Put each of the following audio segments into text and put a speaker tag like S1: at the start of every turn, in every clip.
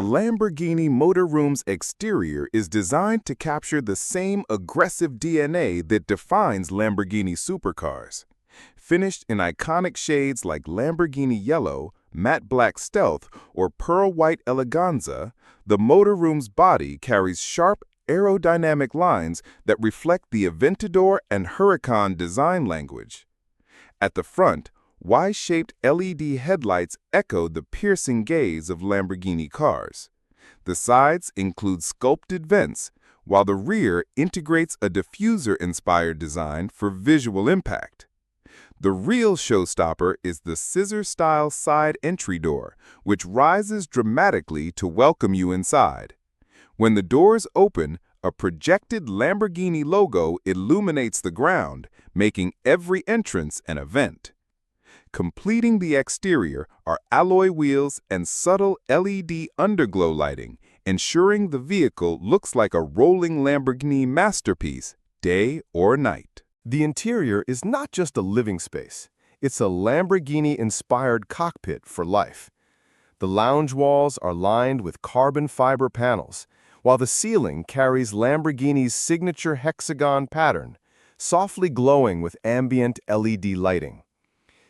S1: Lamborghini Motorroom's exterior is designed to capture the same aggressive DNA that defines Lamborghini supercars. Finished in iconic shades like Lamborghini Yellow, Matte Black Stealth, or Pearl White Eleganza, the Motorroom's body carries sharp, aerodynamic lines that reflect the Aventador and Huracán design language. At the front, Y-shaped LED headlights echo the piercing gaze of Lamborghini cars. The sides include sculpted vents, while the rear integrates a diffuser-inspired design for visual impact. The real showstopper is the scissor-style side entry door, which rises dramatically to welcome you inside. When the doors open, a projected Lamborghini logo illuminates the ground, making every entrance an event. Completing the exterior are alloy wheels and subtle LED underglow lighting, ensuring the vehicle looks like a rolling Lamborghini masterpiece, day or night.
S2: The interior is not just a living space, it's a Lamborghini-inspired cockpit for life. The lounge walls are lined with carbon fiber panels, while the ceiling carries Lamborghini's signature hexagon pattern, softly glowing with ambient LED lighting.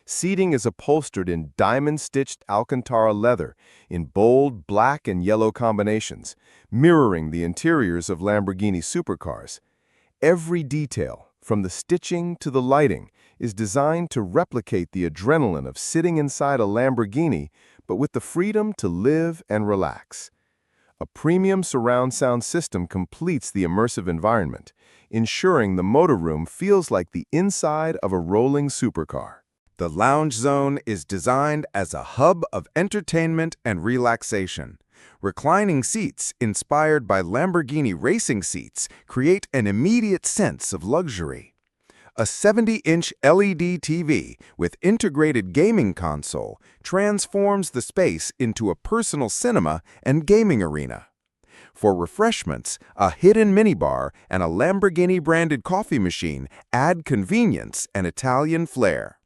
S2: Seating is upholstered in diamond-stitched Alcantara leather in bold black and yellow combinations, mirroring the interiors of Lamborghini supercars. Every detail, from the stitching to the lighting, is designed to replicate the adrenaline of sitting inside a Lamborghini, but with the freedom to live and relax. A premium surround sound system completes the immersive environment, ensuring the motorroom feels like the inside of a rolling supercar.
S1: The lounge zone is designed as a hub of entertainment and relaxation. Reclining seats, inspired by Lamborghini racing seats, create an immediate sense of luxury. A 70-inch LED TV with integrated gaming console transforms the space into a personal cinema and gaming arena. For refreshments, a hidden minibar and a Lamborghini-branded coffee machine add convenience and Italian flair.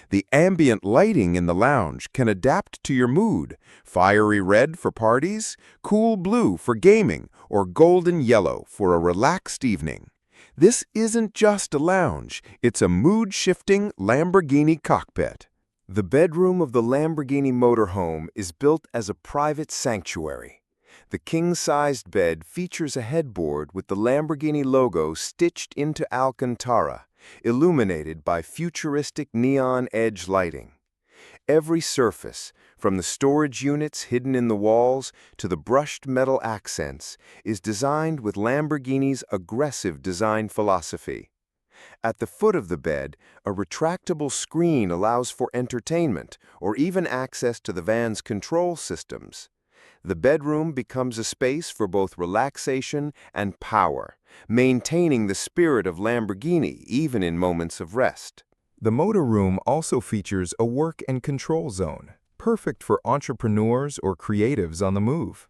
S1: The ambient lighting in the lounge can adapt to your mood: fiery red for parties, cool blue for gaming, or golden yellow for a relaxed evening. This isn't just a lounge, it's a mood-shifting Lamborghini cockpit.
S2: The bedroom of the Lamborghini Motorhome is built as a private sanctuary. The king-sized bed features a headboard with the Lamborghini logo stitched into Alcantara, illuminated by futuristic neon edge lighting. Every surface, from the storage units hidden in the walls to the brushed metal accents, is designed with Lamborghini's aggressive design philosophy. At the foot of the bed, a retractable screen allows for entertainment or even access to the van's control systems. The bedroom becomes a space for both relaxation and power, maintaining the spirit of Lamborghini even in moments of rest.
S1: The motorroom also features a work and control zone, perfect for entrepreneurs or creatives on the move.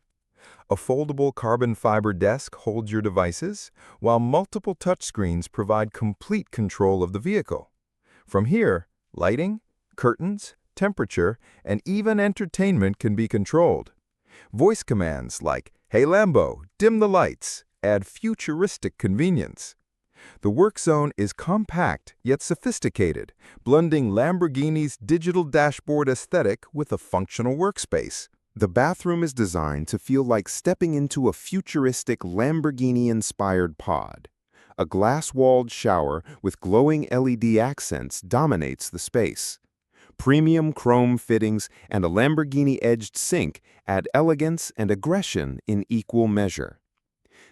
S1: A foldable carbon fiber desk holds your devices, while multiple touchscreens provide complete control of the vehicle. From here, lighting, curtains, temperature, and even entertainment can be controlled. Voice commands like, "Hey Lambo, dim the lights," add futuristic convenience. The work zone is compact yet sophisticated, blending Lamborghini's digital dashboard aesthetic with a functional workspace. The bathroom is designed to feel like stepping into a futuristic Lamborghini-inspired pod. A glass-walled shower with glowing LED accents dominates the space. Premium chrome fittings and a Lamborghini-edged sink add elegance and aggression in equal measure.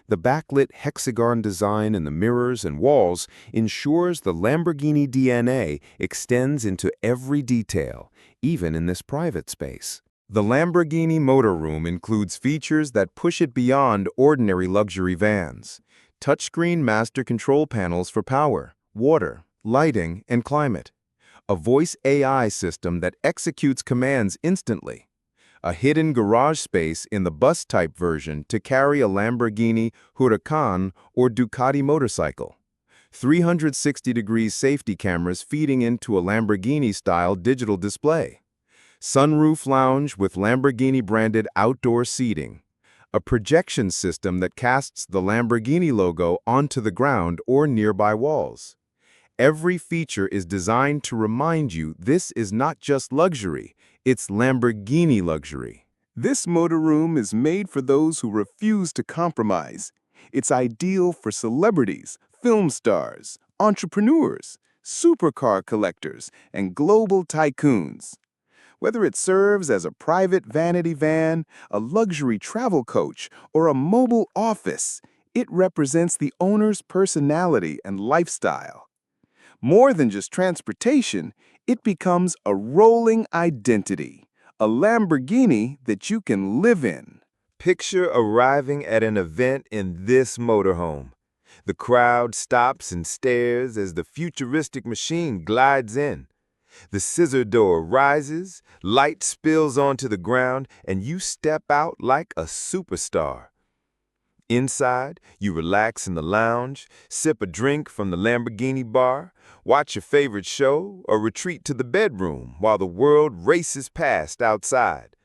S1: The backlit hexagon design in the mirrors and walls ensures the Lamborghini DNA extends into every detail, even in this private space. The Lamborghini Motorroom includes features that push it beyond ordinary luxury vans. Touchscreen master control panels for power, water, lighting, and climate. A voice AI system that executes commands instantly. A hidden garage space in the bus-type version to carry a Lamborghini, Huracán, or Ducati motorcycle. 360-degree safety cameras feeding into a Lamborghini-style digital display.
S2: sunroof lounge with Lamborghini-branded outdoor seating, a projection system that casts the Lamborghini logo onto the ground or nearby walls. Every feature is designed to remind you this is not just luxury, it's Lamborghini luxury.
S3: This motorroom is made for those who refuse to compromise. It's ideal for celebrities, film stars, entrepreneurs, supercar collectors, and global tycoons. Whether it serves as a private vanity van, a luxury travel coach, or a mobile office, it represents the owner's personality and lifestyle. More than just transportation, it becomes a rolling identity, a Lamborghini that you can live in.
S1: Picture arriving at an event in this motorhome. The crowd stops and stares as the futuristic machine glides in. The scissor-door rises, light spills onto the ground, and you step out like a superstar. Inside, you relax in the lounge, sip a drink from the Lamborghini bar, watch your favorite show, or retreat to the bedroom while the world races past outside.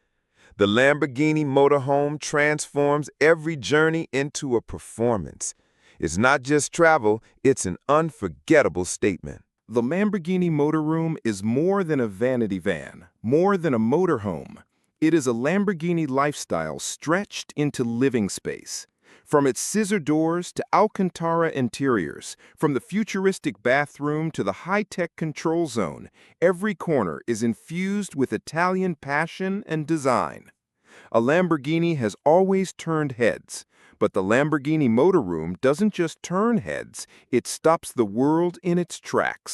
S1: The Lamborghini Motorhome transforms every journey into a performance. It's not just travel, it's an unforgettable statement.
S3: The Lamborghini Motorroom is more than a vanity van, more than a motorhome. It is a Lamborghini lifestyle stretched into living space. From its scissor doors to Alcantara interiors, from the futuristic bathroom to the high-tech control zone, every corner is infused with Italian passion and design. A Lamborghini has always turned heads, but the Lamborghini Motorroom doesn't just turn heads, it stops the world in its tracks.